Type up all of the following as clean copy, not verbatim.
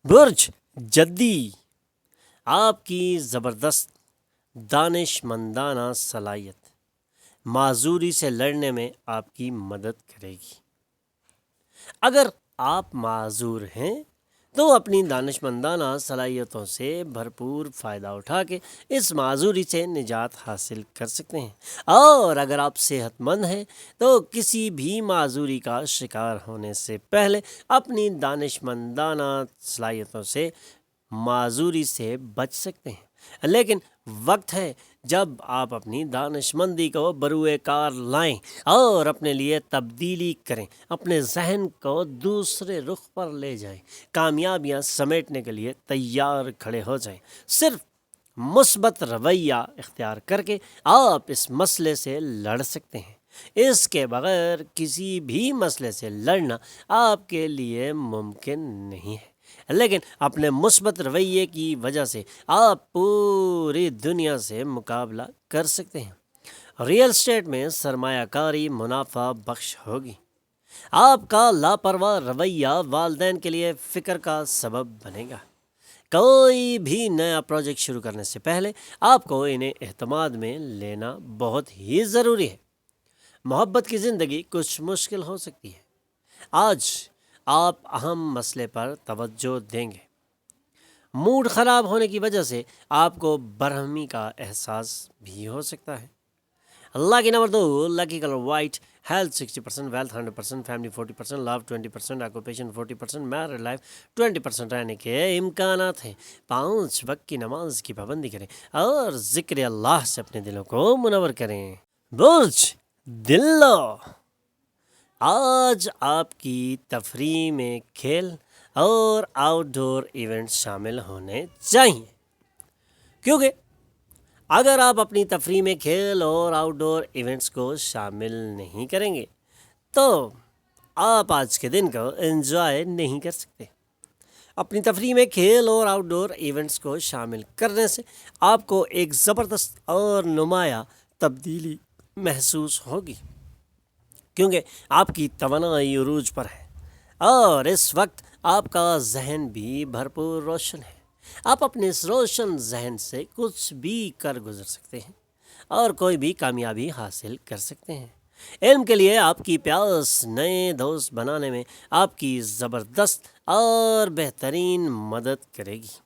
برج جدی، آپ کی زبردست دانش مندانہ صلاحیت معذوری سے لڑنے میں آپ کی مدد کرے گی۔ اگر آپ معذور ہیں تو اپنی دانش مندانہ صلاحیتوں سے بھرپور فائدہ اٹھا کے اس معذوری سے نجات حاصل کر سکتے ہیں، اور اگر آپ صحت مند ہیں تو کسی بھی معذوری کا شکار ہونے سے پہلے اپنی دانش مندانہ صلاحیتوں سے معذوری سے بچ سکتے ہیں۔ لیکن وقت ہے جب آپ اپنی دانش مندی کو بروئے کار لائیں اور اپنے لیے تبدیلی کریں، اپنے ذہن کو دوسرے رخ پر لے جائیں، کامیابیاں سمیٹنے کے لیے تیار کھڑے ہو جائیں۔ صرف مثبت رویہ اختیار کر کے آپ اس مسئلے سے لڑ سکتے ہیں۔ اس کے بغیر کسی بھی مسئلے سے لڑنا آپ کے لیے ممکن نہیں ہے، لیکن اپنے مثبت رویے کی وجہ سے آپ پوری دنیا سے مقابلہ کر سکتے ہیں۔ ریئل اسٹیٹ میں سرمایہ کاری منافع بخش ہوگی۔ آپ کا لاپرواہ رویہ والدین کے لیے فکر کا سبب بنے گا۔ کوئی بھی نیا پروجیکٹ شروع کرنے سے پہلے آپ کو انہیں اعتماد میں لینا بہت ہی ضروری ہے۔ محبت کی زندگی کچھ مشکل ہو سکتی ہے۔ آج آپ اہم مسئلے پر توجہ دیں گے۔ موڈ خراب ہونے کی وجہ سے آپ کو برہمی کا احساس بھی ہو سکتا ہے۔ Lucky number 2، lucky colour white, health 60%، wealth 100%، family 40%، love 20%، occupation 40%، married life 20% رہنے کے امکانات ہیں۔ 5 وقت کی نماز کی پابندی کریں اور ذکر اللہ سے اپنے دلوں کو منور کریں۔ برج دلو، آج آپ کی تفریح میں کھیل اور آؤٹ ڈور ایونٹس شامل ہونے چاہیے، کیونکہ اگر آپ اپنی تفریح میں کھیل اور آؤٹ ڈور ایونٹس کو شامل نہیں کریں گے تو آپ آج کے دن کو انجوائے نہیں کر سکتے۔ اپنی تفریح میں کھیل اور آؤٹ ڈور ایونٹس کو شامل کرنے سے آپ کو ایک زبردست اور نمایاں تبدیلی محسوس ہوگی، کیونکہ آپ کی توانائی عروج پر ہے اور اس وقت آپ کا ذہن بھی بھرپور روشن ہے۔ آپ اپنے اس روشن ذہن سے کچھ بھی کر گزر سکتے ہیں اور کوئی بھی کامیابی حاصل کر سکتے ہیں۔ علم کے لیے آپ کی پیاس نئے دوست بنانے میں آپ کی زبردست اور بہترین مدد کرے گی،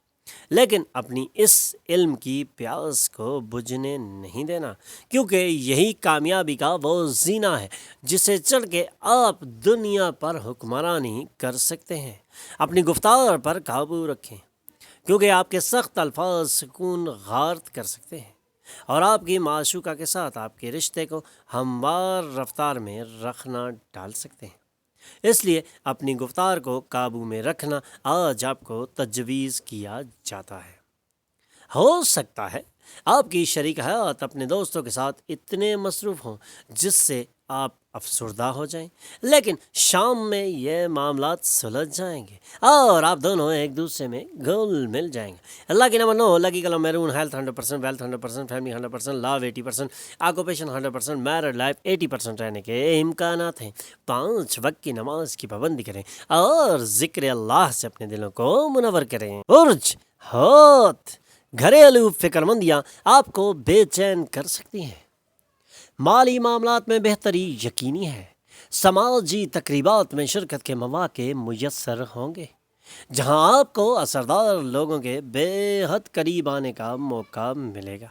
لیکن اپنی اس علم کی پیاس کو بجھنے نہیں دینا، کیونکہ یہی کامیابی کا وہ زینہ ہے جسے چڑھ کے آپ دنیا پر حکمرانی کر سکتے ہیں۔ اپنی گفتار پر قابو رکھیں، کیونکہ آپ کے سخت الفاظ سکون غارت کر سکتے ہیں اور آپ کی معشوقہ کے ساتھ آپ کے رشتے کو ہموار رفتار میں رکھنا ڈال سکتے ہیں۔ اس لیے اپنی گفتار کو قابو میں رکھنا آج آپ کو تجویز کیا جاتا ہے۔ ہو سکتا ہے آپ کی شریک حیات اپنے دوستوں کے ساتھ اتنے مصروف ہوں جس سے آپ افسردہ ہو جائیں، لیکن شام میں یہ معاملات سلجھ جائیں گے اور آپ دونوں ایک دوسرے میں گھل مل جائیں گے۔ Lucky number 9، lucky colour maroon, health 100%، wealth 100%، family 100%، love 80%، occupation 100%، married life 80% رہنے کے امکانات ہیں۔ 5 وقت کی نماز کی پابندی کریں اور ذکر اللہ سے اپنے دلوں کو منور کریں۔ برج حوت، گھریلو فکر مندیاں آپ کو بے چین کر سکتی ہیں۔ مالی معاملات میں بہتری یقینی ہے۔ سماجی تقریبات میں شرکت کے مواقع میسر ہوں گے، جہاں آپ کو اثردار لوگوں کے بے حد قریب آنے کا موقع ملے گا۔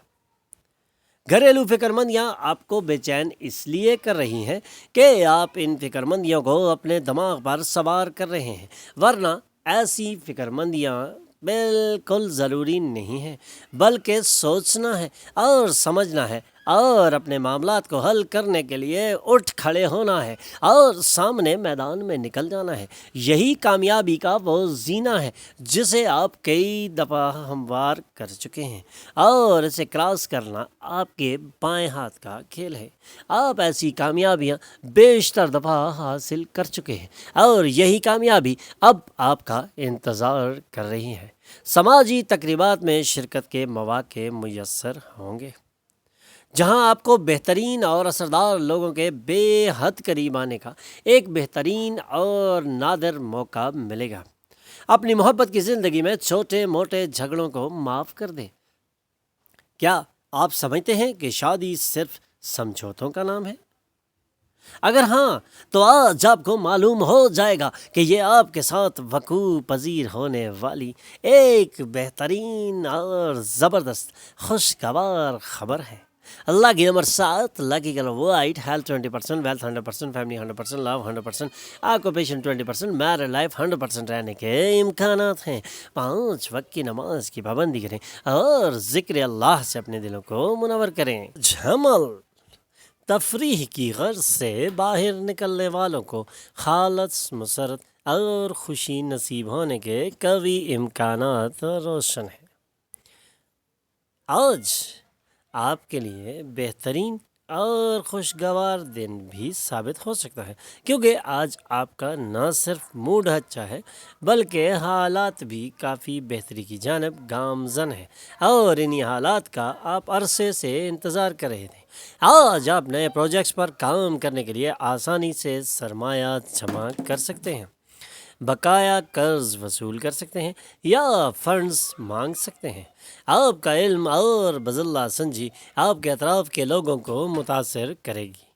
گھریلو فکر مندیاں آپ کو بے چین اس لیے کر رہی ہیں کہ آپ ان فکر مندیوں کو اپنے دماغ پر سوار کر رہے ہیں، ورنہ ایسی فکر مندیاں بالکل ضروری نہیں ہے، بلکہ سوچنا ہے اور سمجھنا ہے اور اپنے معاملات کو حل کرنے کے لیے اٹھ کھڑے ہونا ہے اور سامنے میدان میں نکل جانا ہے۔ یہی کامیابی کا وہ زینہ ہے جسے آپ کئی دفعہ ہموار کر چکے ہیں، اور اسے کراس کرنا آپ کے بائیں ہاتھ کا کھیل ہے۔ آپ ایسی کامیابیاں بیشتر دفعہ حاصل کر چکے ہیں اور یہی کامیابی اب آپ کا انتظار کر رہی ہے۔ سماجی تقریبات میں شرکت کے مواقع میسر ہوں گے، جہاں آپ کو بہترین اور اثردار لوگوں کے بے حد قریب آنے کا ایک بہترین اور نادر موقع ملے گا۔ اپنی محبت کی زندگی میں چھوٹے موٹے جھگڑوں کو معاف کر دیں۔ کیا آپ سمجھتے ہیں کہ شادی صرف سمجھوتوں کا نام ہے؟ اگر ہاں تو آج آپ کو معلوم ہو جائے گا کہ یہ آپ کے ساتھ وقوع پذیر ہونے والی ایک بہترین اور زبردست خوشگوار خبر ہے۔ Lucky number 7، lucky colour white, health 20%، wealth 100%، family 100%، love 100%، occupation 20%، married life 100% رہنے کے امکانات ہیں۔ 5 وقت کی نماز کی پابندی کریں اور ذکر اللہ سے اپنے دلوں کو منور کریں۔ جھمل تفریح کی غرض سے باہر نکلنے والوں کو خالص مسرت اور خوشی نصیب ہونے کے قوی امکانات روشن ہیں۔ آج آپ کے لیے بہترین اور خوشگوار دن بھی ثابت ہو سکتا ہے، کیونکہ آج آپ کا نہ صرف موڈ اچھا ہے بلکہ حالات بھی کافی بہتری کی جانب گامزن ہے، اور انہی حالات کا آپ عرصے سے انتظار کر رہے تھے۔ آج آپ نئے پروجیکٹس پر کام کرنے کے لیے آسانی سے سرمایہ جمع کر سکتے ہیں، بقایا قرض وصول کر سکتے ہیں یا فنڈز مانگ سکتے ہیں۔ آپ کا علم اور بذلہ سنجی آپ کے اطراف کے لوگوں کو متاثر کرے گی،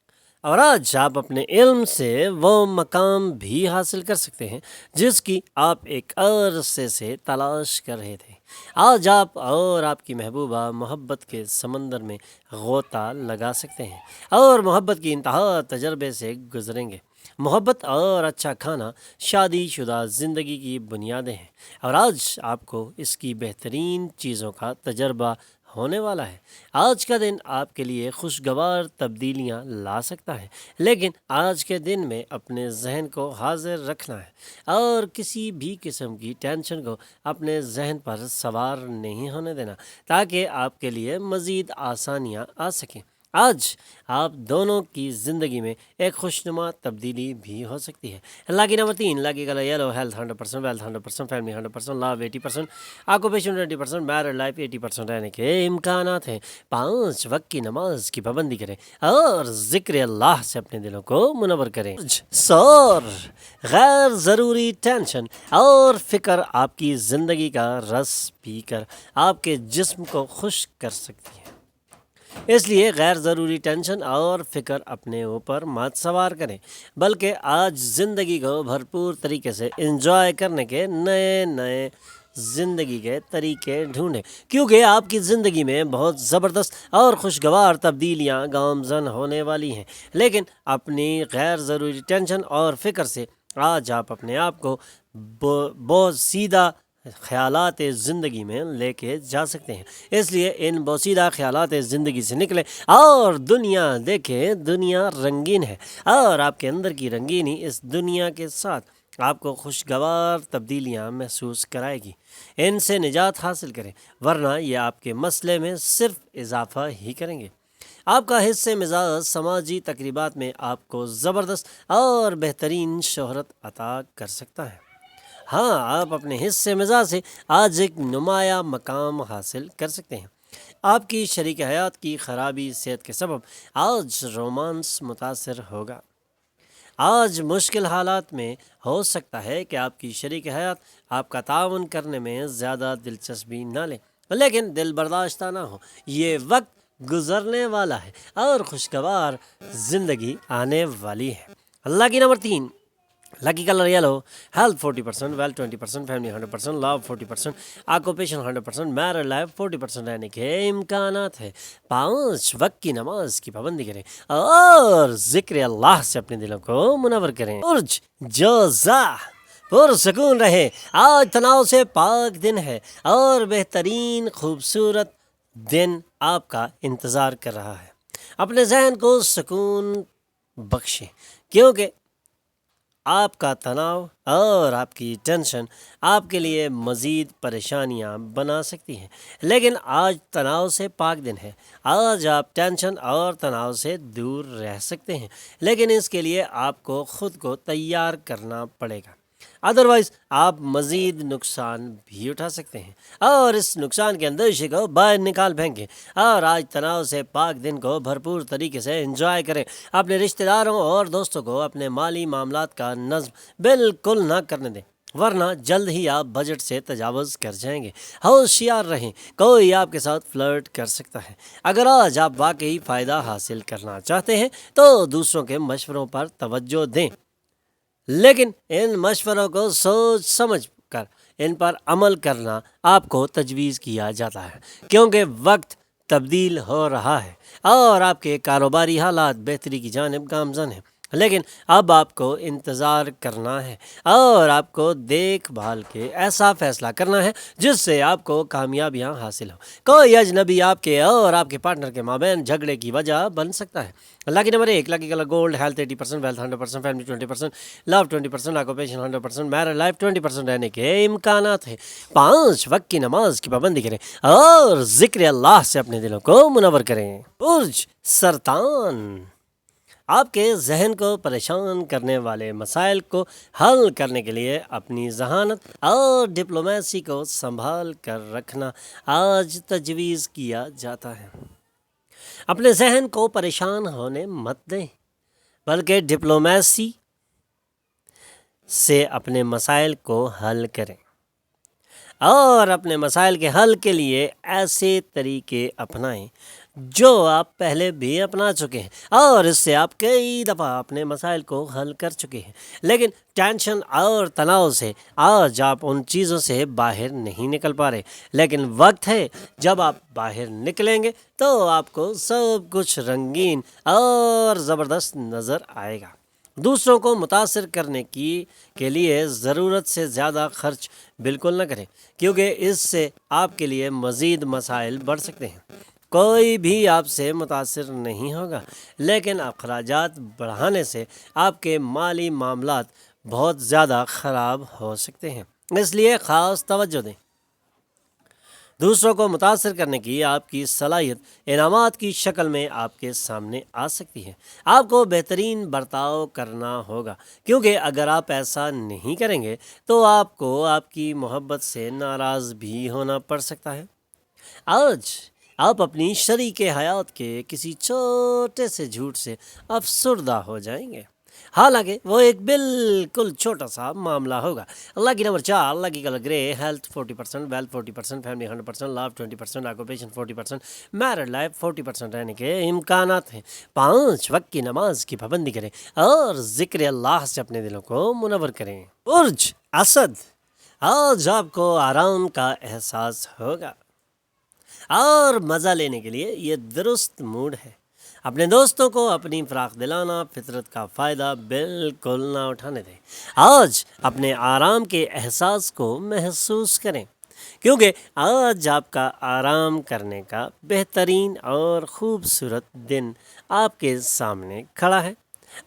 اور آج آپ اپنے علم سے وہ مقام بھی حاصل کر سکتے ہیں جس کی آپ ایک عرصے سے تلاش کر رہے تھے۔ آج آپ اور آپ کی محبوبہ محبت کے سمندر میں غوطہ لگا سکتے ہیں اور محبت کی انتہا تجربے سے گزریں گے۔ محبت اور اچھا کھانا شادی شدہ زندگی کی بنیادیں ہیں، اور آج آپ کو اس کی بہترین چیزوں کا تجربہ ہونے والا ہے۔ آج کا دن آپ کے لیے خوشگوار تبدیلیاں لا سکتا ہے، لیکن آج کے دن میں اپنے ذہن کو حاضر رکھنا ہے اور کسی بھی قسم کی ٹینشن کو اپنے ذہن پر سوار نہیں ہونے دینا تاکہ آپ کے لیے مزید آسانیاں آ سکیں۔ آج آپ دونوں کی زندگی میں ایک خوشنما تبدیلی بھی ہو سکتی ہے۔ Lucky number 3، lucky colour yellow, health 100%، wealth 100%، family 100%، love 80%، occupation 20%، married life 80% رہنے کے امکانات ہیں۔ 5 وقت کی نماز کی پابندی کریں اور ذکر اللہ سے اپنے دلوں کو منور کریں۔ سور غیر ضروری ٹینشن اور فکر آپ کی زندگی کا رس پی کر آپ کے جسم کو خشک کر سکتی ہے، اس لیے غیر ضروری ٹینشن اور فکر اپنے اوپر مت سوار کریں، بلکہ آج زندگی کو بھرپور طریقے سے انجوائے کرنے کے نئے زندگی کے طریقے ڈھونڈیں، کیونکہ آپ کی زندگی میں بہت زبردست اور خوشگوار تبدیلیاں گامزن ہونے والی ہیں۔ لیکن اپنی غیر ضروری ٹینشن اور فکر سے آج آپ اپنے آپ کو بہت سیدھا خیالات زندگی میں لے کے جا سکتے ہیں، اس لیے ان بوسیدہ خیالات زندگی سے نکلیں اور دنیا دیکھیں۔ دنیا رنگین ہے اور آپ کے اندر کی رنگینی اس دنیا کے ساتھ آپ کو خوشگوار تبدیلیاں محسوس کرائے گی۔ ان سے نجات حاصل کریں، ورنہ یہ آپ کے مسئلے میں صرف اضافہ ہی کریں گے۔ آپ کا حصہ مزاج سماجی تقریبات میں آپ کو زبردست اور بہترین شہرت عطا کر سکتا ہے۔ ہاں، آپ اپنے حصہ مزاج سے آج ایک نمایاں مقام حاصل کر سکتے ہیں۔ آپ کی شریک حیات کی خرابی صحت کے سبب آج رومانس متاثر ہوگا۔ آج مشکل حالات میں ہو سکتا ہے کہ آپ کی شریک حیات آپ کا تعاون کرنے میں زیادہ دلچسپی نہ لیں، لیکن دل برداشتہ نہ ہو، یہ وقت گزرنے والا ہے اور خوشگوار زندگی آنے والی ہے۔ Lucky number 3، lucky colour yellow, health 40%، wealth 20%، family 100%، love 40%، occupation 100%، married life 40% رہنے کے امکانات ہیں۔ 5 وقت کی نماز کی پابندی کریں اور ذکر اللہ سے اپنے دلوں کو منور کریں۔ برج جوزا پرسکون رہے، آج تناؤ سے پاک دن ہے اور بہترین خوبصورت دن آپ کا انتظار کر رہا ہے۔ اپنے ذہن کو سکون بخشیں، کیونکہ آپ کا تناؤ اور آپ کی ٹینشن آپ کے لیے مزید پریشانیاں بنا سکتی ہیں، لیکن آج تناؤ سے پاک دن ہے۔ آج آپ ٹینشن اور تناؤ سے دور رہ سکتے ہیں، لیکن اس کے لیے آپ کو خود کو تیار کرنا پڑے گا، ادروائز آپ مزید نقصان بھی اٹھا سکتے ہیں، اور اس نقصان کے اندیشے کو باہر نکال پھینکیں اور آج تناؤ سے پاک دن کو بھرپور طریقے سے انجوائے کریں۔ اپنے رشتہ داروں اور دوستوں کو اپنے مالی معاملات کا نظم بالکل نہ کرنے دیں، ورنہ جلد ہی آپ بجٹ سے تجاوز کر جائیں گے۔ ہوشیار رہیں، کوئی آپ کے ساتھ فلرٹ کر سکتا ہے۔ اگر آج آپ واقعی فائدہ حاصل کرنا چاہتے ہیں تو دوسروں کے مشوروں پر توجہ دیں، لیکن ان مشوروں کو سوچ سمجھ کر ان پر عمل کرنا آپ کو تجویز کیا جاتا ہے، کیونکہ وقت تبدیل ہو رہا ہے اور آپ کے کاروباری حالات بہتری کی جانب گامزن ہیں۔ لیکن اب آپ کو انتظار کرنا ہے اور آپ کو دیکھ بھال کے ایسا فیصلہ کرنا ہے جس سے آپ کو کامیابیاں حاصل ہوں۔ کوئی اجنبی آپ کے اور آپ کے پارٹنر کے مابین جھگڑے کی وجہ بن سکتا ہے۔ Lucky number 1، lucky colour gold, health 80%، wealth 100%، family 20%، love 20%، occupation 100%، married life 20% رہنے کے امکانات ہیں۔ 5 وقت کی نماز کی پابندی کریں اور ذکر اللہ سے اپنے دلوں کو منور کریں۔ برج سرطان، آپ کے ذہن کو پریشان کرنے والے مسائل کو حل کرنے کے لیے اپنی ذہانت اور ڈپلومیسی کو سنبھال کر رکھنا آج تجویز کیا جاتا ہے۔ اپنے ذہن کو پریشان ہونے مت دیں، بلکہ ڈپلومیسی سے اپنے مسائل کو حل کریں اور اپنے مسائل کے حل کے لیے ایسے طریقے اپنائیں جو آپ پہلے بھی اپنا چکے ہیں اور اس سے آپ کئی دفعہ اپنے مسائل کو حل کر چکے ہیں، لیکن ٹینشن اور تناؤ سے آج آپ ان چیزوں سے باہر نہیں نکل پا رہے، لیکن وقت ہے جب آپ باہر نکلیں گے تو آپ کو سب کچھ رنگین اور زبردست نظر آئے گا۔ دوسروں کو متاثر کرنے کے لیے ضرورت سے زیادہ خرچ بالکل نہ کریں، کیونکہ اس سے آپ کے لیے مزید مسائل بڑھ سکتے ہیں۔ کوئی بھی آپ سے متاثر نہیں ہوگا، لیکن اخراجات بڑھانے سے آپ کے مالی معاملات بہت زیادہ خراب ہو سکتے ہیں، اس لیے خاص توجہ دیں۔ دوسروں کو متاثر کرنے کی آپ کی صلاحیت انعامات کی شکل میں آپ کے سامنے آ سکتی ہے۔ آپ کو بہترین برتاؤ کرنا ہوگا، کیونکہ اگر آپ ایسا نہیں کریں گے تو آپ کو آپ کی محبت سے ناراض بھی ہونا پڑ سکتا ہے۔ آج آپ اپنی شریک حیات کے کسی چھوٹے سے جھوٹ سے افسردہ ہو جائیں گے، حالانکہ وہ ایک بالکل چھوٹا سا معاملہ ہوگا۔ اللہ کی نمبر 4، لکی کلر گرے، ہیلتھ 40%، ویلتھ 40%، فیملی 100%، لو 20%، آکوپیشن 40%، میرڈ لائف 40% رہنے کے امکانات ہیں۔ 5 وقت کی نماز کی پابندی کریں اور ذکر اللہ سے اپنے دلوں کو منور کریں۔ برج اسد، آج آپ کو آرام کا احساس ہوگا اور مزہ لینے کے لیے یہ درست موڈ ہے۔ اپنے دوستوں کو اپنی فراخ دلانہ فطرت کا فائدہ بالکل نہ اٹھانے دیں۔ آج اپنے آرام کے احساس کو محسوس کریں، کیونکہ آج آپ کا آرام کرنے کا بہترین اور خوبصورت دن آپ کے سامنے کھڑا ہے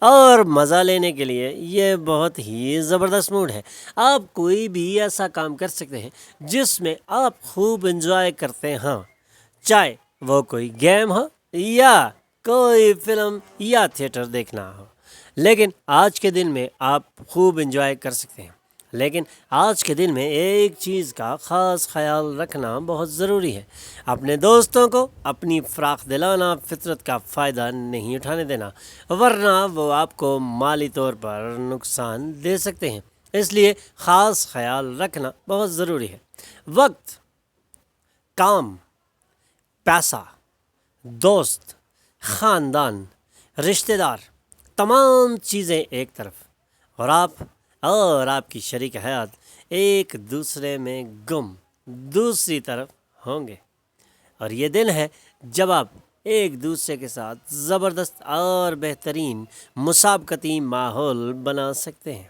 اور مزہ لینے کے لیے یہ بہت ہی زبردست موڈ ہے۔ آپ کوئی بھی ایسا کام کر سکتے ہیں جس میں آپ خوب انجوائے کرتے ہیں، چاہے وہ کوئی گیم ہو یا کوئی فلم یا تھیٹر دیکھنا ہو، لیکن آج کے دن میں آپ خوب انجوائے کر سکتے ہیں۔ لیکن آج کے دن میں ایک چیز کا خاص خیال رکھنا بہت ضروری ہے، اپنے دوستوں کو اپنی فراخ دلانہ فطرت کا فائدہ نہیں اٹھانے دینا، ورنہ وہ آپ کو مالی طور پر نقصان دے سکتے ہیں، اس لیے خاص خیال رکھنا بہت ضروری ہے۔ وقت، کام، پیسہ، دوست، خاندان، رشتہ دار، تمام چیزیں ایک طرف اور آپ کی شریک حیات ایک دوسرے میں گم دوسری طرف ہوں گے، اور یہ دن ہے جب آپ ایک دوسرے کے ساتھ زبردست اور بہترین مسابقتی ماحول بنا سکتے ہیں۔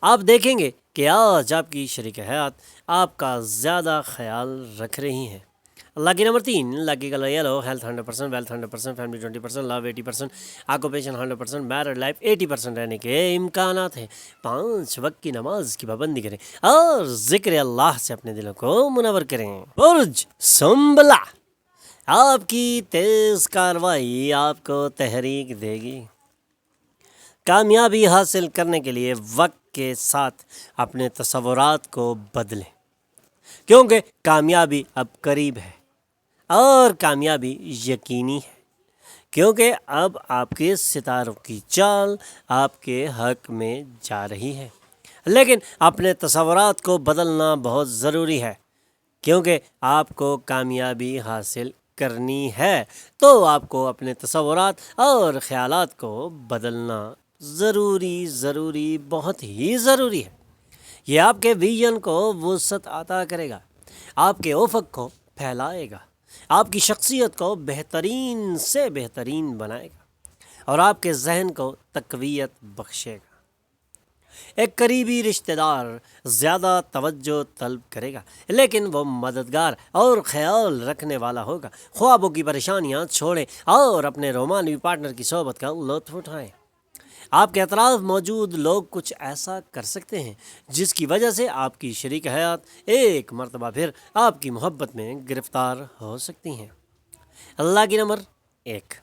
آپ دیکھیں گے کہ آج آپ کی شریک حیات آپ کا زیادہ خیال رکھ رہی ہیں۔ Lucky number 3، lucky colour yellow, health 100%، wealth 100%، family 20%، love 80%، occupation 100%، married life 80% رہنے کے امکانات ہیں۔ 5 وقت کی نماز کی پابندی کریں اور ذکر اللہ سے اپنے دلوں کو منور کریں۔ برج سنبلہ، آپ کی تیز کارروائی آپ کو تحریک دے گی۔ کامیابی حاصل کرنے کے لیے وقت کے ساتھ اپنے تصورات کو بدلیں، کیونکہ کامیابی اب قریب ہے اور کامیابی یقینی ہے، کیونکہ اب آپ کے ستاروں کی چال آپ کے حق میں جا رہی ہے۔ لیکن اپنے تصورات کو بدلنا بہت ضروری ہے، کیونکہ آپ کو کامیابی حاصل کرنی ہے تو آپ کو اپنے تصورات اور خیالات کو بدلنا ضروری بہت ہی ضروری ہے۔ یہ آپ کے ویژن کو وسعت عطا کرے گا، آپ کے افق کو پھیلائے گا، آپ کی شخصیت کو بہترین سے بہترین بنائے گا اور آپ کے ذہن کو تقویت بخشے گا۔ ایک قریبی رشتہ دار زیادہ توجہ طلب کرے گا، لیکن وہ مددگار اور خیال رکھنے والا ہوگا۔ خوابوں کی پریشانیاں چھوڑیں اور اپنے رومانوی پارٹنر کی صحبت کا لطف اٹھائیں۔ آپ کے اطراف موجود لوگ کچھ ایسا کر سکتے ہیں جس کی وجہ سے آپ کی شریک حیات ایک مرتبہ پھر آپ کی محبت میں گرفتار ہو سکتی ہیں۔ Lucky number 1،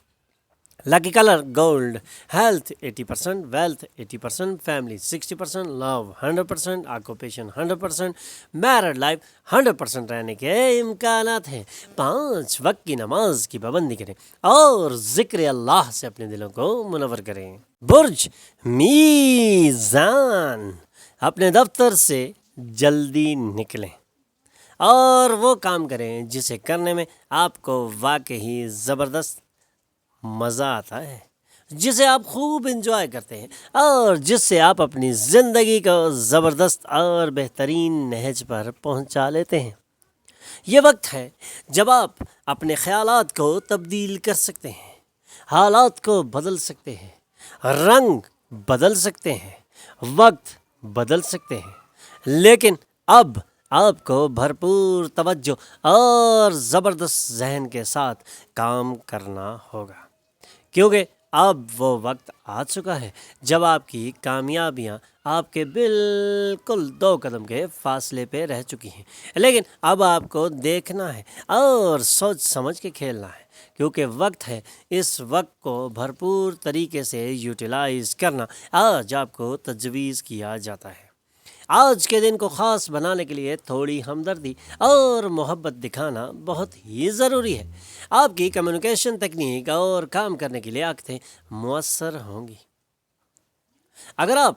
lucky colour gold, health 80%، wealth 80%، family 60%، love 100%، occupation 100%، married life 100% رہنے کے امکانات ہیں۔ 5 وقت کی نماز کی پابندی کریں اور ذکر اللہ سے اپنے دلوں کو منور کریں۔ برج میزان، اپنے دفتر سے جلدی نکلیں اور وہ کام کریں جسے کرنے میں آپ کو واقعی زبردست مزہ آتا ہے، جسے آپ خوب انجوائے کرتے ہیں اور جس سے آپ اپنی زندگی کو زبردست اور بہترین نہج پر پہنچا لیتے ہیں۔ یہ وقت ہے جب آپ اپنے خیالات کو تبدیل کر سکتے ہیں، حالات کو بدل سکتے ہیں، رنگ بدل سکتے ہیں، وقت بدل سکتے ہیں، لیکن اب آپ کو بھرپور توجہ اور زبردست ذہن کے ساتھ کام کرنا ہوگا، کیونکہ اب وہ وقت آ چکا ہے جب آپ کی کامیابیاں آپ کے بالکل 2 قدم کے فاصلے پہ رہ چکی ہیں، لیکن اب آپ کو دیکھنا ہے اور سوچ سمجھ کے کھیلنا ہے، کیونکہ وقت ہے۔ اس وقت کو بھرپور طریقے سے یوٹیلائز کرنا آج آپ کو تجویز کیا جاتا ہے۔ آج کے دن کو خاص بنانے کے لیے تھوڑی ہمدردی اور محبت دکھانا بہت ہی ضروری ہے۔ آپ کی کمیونیکیشن تکنیک اور کام کرنے کی لیاقتیں مؤثر ہوں گی۔ اگر آپ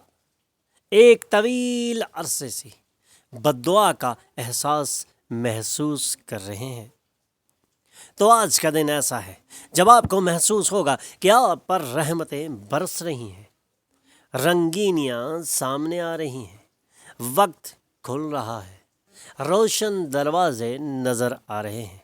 ایک طویل عرصے سے بد دعا کا احساس محسوس کر رہے ہیں تو آج کا دن ایسا ہے جب آپ کو محسوس ہوگا کہ آپ پر رحمتیں برس رہی ہیں، رنگینیاں سامنے آ رہی ہیں، وقت کھل رہا ہے، روشن دروازے نظر آ رہے ہیں۔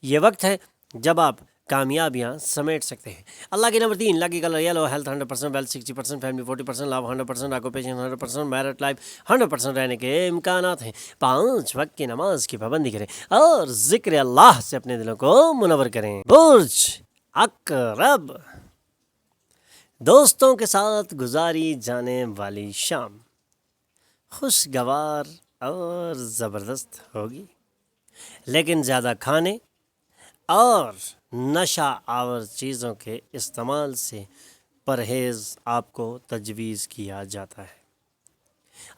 یہ وقت ہے جب آپ کامیابیاں سمیٹ سکتے ہیں۔ Lucky number 3، lucky colour yellow, health 100%، wealth 60%، family 40%، love 100%، occupation 100%، married life 100% رہنے کے امکانات ہیں۔ 5 وقت کی نماز کی پابندی کریں اور ذکر اللہ سے اپنے دلوں کو منور کریں۔ برج عقرب، دوستوں کے ساتھ گزاری جانے والی شام خوشگوار اور زبردست ہوگی، لیکن زیادہ کھانے اور نشہ آور چیزوں کے استعمال سے پرہیز آپ کو تجویز کیا جاتا ہے۔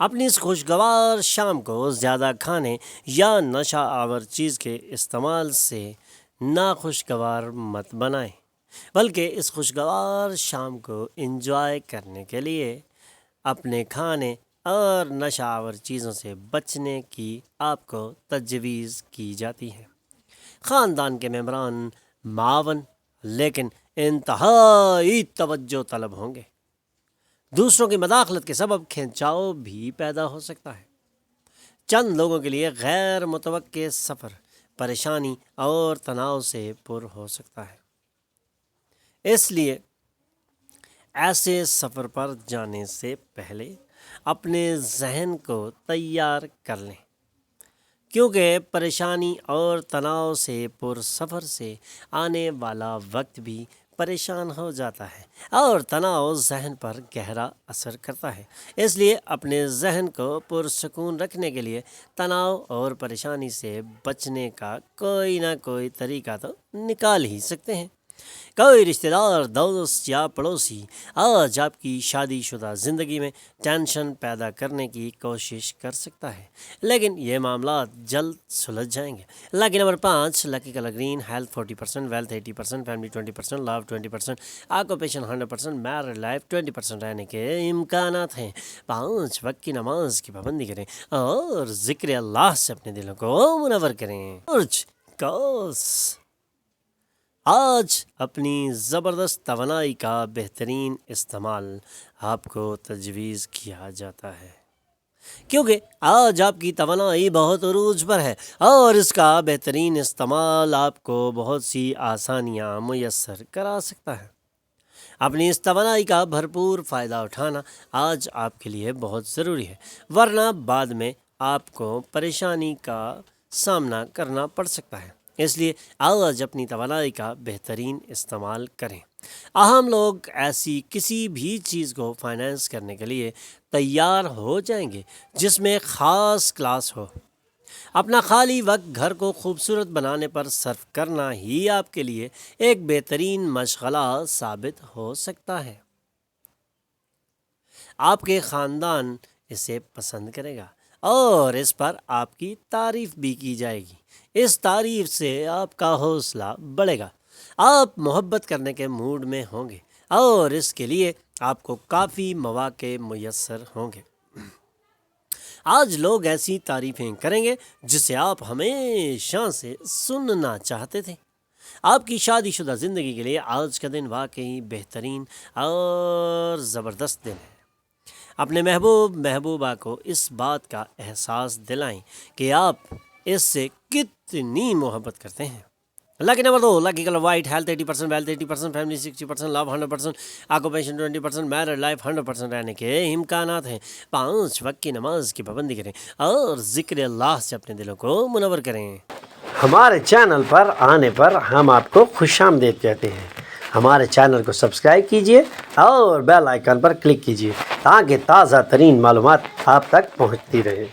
اپنی اس خوشگوار شام کو زیادہ کھانے یا نشہ آور چیز کے استعمال سے ناخوشگوار مت بنائیں، بلکہ اس خوشگوار شام کو انجوائے کرنے کے لیے اپنے کھانے اور نشہ آور چیزوں سے بچنے کی آپ کو تجویز کی جاتی ہے۔ خاندان کے ممبران معاون لیکن انتہائی توجہ طلب ہوں گے۔ دوسروں کی مداخلت کے سبب کھنچاؤ بھی پیدا ہو سکتا ہے۔ چند لوگوں کے لیے غیر متوقع سفر پریشانی اور تناؤ سے پر ہو سکتا ہے، اس لیے ایسے سفر پر جانے سے پہلے اپنے ذہن کو تیار کر لیں، کیونکہ پریشانی اور تناؤ سے پر سفر سے آنے والا وقت بھی پریشان ہو جاتا ہے اور تناؤ ذہن پر گہرا اثر کرتا ہے۔ اس لیے اپنے ذہن کو پرسکون رکھنے کے لیے تناؤ اور پریشانی سے بچنے کا کوئی نہ کوئی طریقہ تو نکال ہی سکتے ہیں۔ کوئی رشتہ دار، دوست یا پڑوسی آج آپ کی شادی شدہ زندگی میں ٹینشن پیدا کرنے کی کوشش کر سکتا ہے، لیکن یہ معاملات جلد سلجھ جائیں گے۔ Lucky number 5، lucky colour green, health 40%، wealth 80%، family 20%، love 20%، occupation 100%، married life 20% رہنے کے امکانات ہیں۔ 5 وقت کی نماز کی پابندی کریں اور ذکر اللہ سے اپنے دلوں کو منور کریں۔ کوس، آج اپنی زبردست توانائی کا بہترین استعمال آپ کو تجویز کیا جاتا ہے، کیونکہ آج آپ کی توانائی بہت عروج پر ہے اور اس کا بہترین استعمال آپ کو بہت سی آسانیاں میسر کرا سکتا ہے۔ اپنی اس توانائی کا بھرپور فائدہ اٹھانا آج آپ کے لیے بہت ضروری ہے، ورنہ بعد میں آپ کو پریشانی کا سامنا کرنا پڑ سکتا ہے۔ اس لیے آج اپنی توانائی کا بہترین استعمال کریں۔ ہم لوگ ایسی کسی بھی چیز کو فائنینس کرنے کے لیے تیار ہو جائیں گے جس میں خاص کلاس ہو۔ اپنا خالی وقت گھر کو خوبصورت بنانے پر صرف کرنا ہی آپ کے لیے ایک بہترین مشغلہ ثابت ہو سکتا ہے۔ آپ کے خاندان اسے پسند کرے گا اور اس پر آپ کی تعریف بھی کی جائے گی۔ اس تعریف سے آپ کا حوصلہ بڑھے گا، آپ محبت کرنے کے موڈ میں ہوں گے اور اس کے لیے آپ کو کافی مواقع میسر ہوں گے۔ آج لوگ ایسی تعریفیں کریں گے جسے آپ ہمیشہ سے سننا چاہتے تھے۔ آپ کی شادی شدہ زندگی کے لیے آج کا دن واقعی بہترین اور زبردست دن ہے۔ اپنے محبوبہ کو اس بات کا احساس دلائیں کہ آپ اس سے کتنی محبت کرتے ہیں۔ Lucky number 2، lucky colour white, health 80%، wealth 80%، family 60%، love 100%، occupation 20%، married life 100% رہنے کے امکانات ہیں۔ 5 وقت کی نماز کی پابندی کریں اور ذکر اللہ سے اپنے دلوں کو منور کریں۔ ہمارے چینل پر آنے پر ہم آپ کو خوش آمدید کہتے ہیں۔ ہمارے چینل کو سبسکرائب کیجئے اور بیل آئیکن پر کلک کیجئے تاکہ تازہ ترین معلومات آپ تک پہنچتی رہے۔